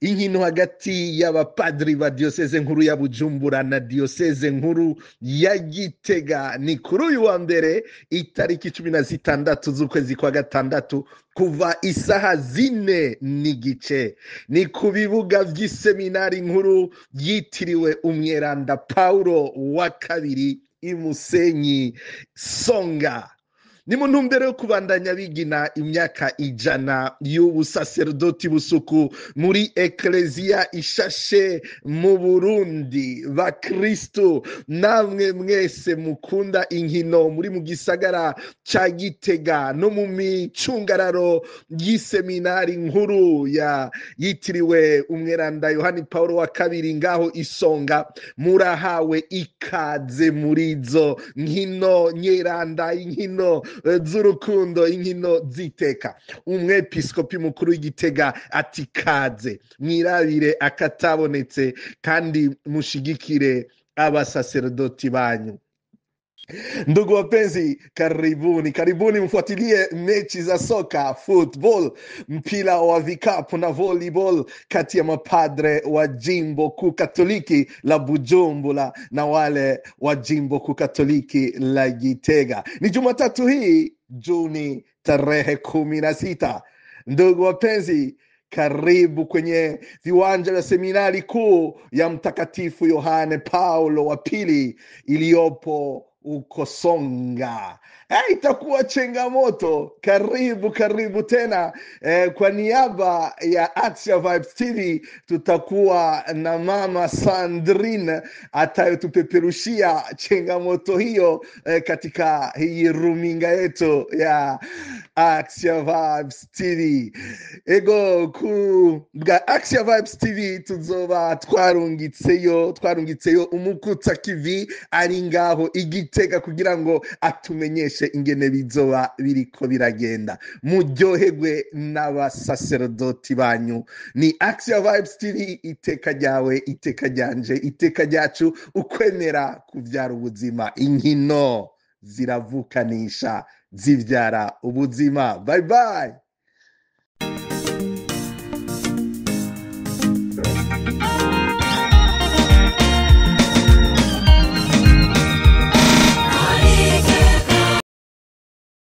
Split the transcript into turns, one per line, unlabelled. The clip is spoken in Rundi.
inkino hagati y'abapadri ba diyoseze nkuru ya Bujumbura na diyoseze nkuru ya Gitega ni kuri uyu wa mbere itariki 16 z'ukwezi kwa gatandatu kuva isaha 4:15 ni ku bibuga vy'iseminari nkuru yitiriwe umweranda Paulo wa kabiri imusenyi Songa. Ni mu ntumbero yo kubandanya bigina imyaka 100 y'ubusaserdoti busuku muri ekleziya ishashe mu Burundi. Bakristo namwe mwese mukunda inkino muri mu gisagara ca Gitega no mu micungararo y'iseminari nkuru yitiriwe umweranda Yohani Paulo wa kabiri ngaho Isonga, murahawe ikaze muri zo nkino nyeranda, inkino z'urukundo, inkino ziteka. Umwepiskopi mukuru w'Igitega ati kaze mwirabire akatabonetse kandi mushigikire abasaserdoti banyu. Ndugu wapenzi, karibuni mfuatilie mechi za soka, football, mpira wa vikapu na volleyball kati ya mapadre wa jimbo kuu Katoliki la Bujumbura na wale wa jimbo kuu Katoliki la Gitega. Ni Jumatatu hii Juni tarehe 16. Ndugu wapenzi, karibu kwenye viwanja vya seminari kuu ya Mtakatifu Yohane Paulo wa pili iliyopo uko Songa. Itakuwa changamoto. Karibu tena. Kwa niaba ya Axia Vibes TV tutakuwa na mama Sandrine atayotupeperushia changamoto hiyo katika hii ruminga yetu ya Axia Vibes TV. Ego ku bwa Axia Vibes TV tuzoba twarungitseyo umukutsa kivi ari ngaho Igitega kugira ngo atumenyeshe ingene bizoba biriko biragenda. Muryoherwe n'abasaserdoti banyu. Ni Axia Vibes TV, iteka ryawe, iteka ryanje, iteka ryacu, ukwemera kuvyara ubuzima. Inkino ziravukanisha, zivyara ubuzima. Bye bye.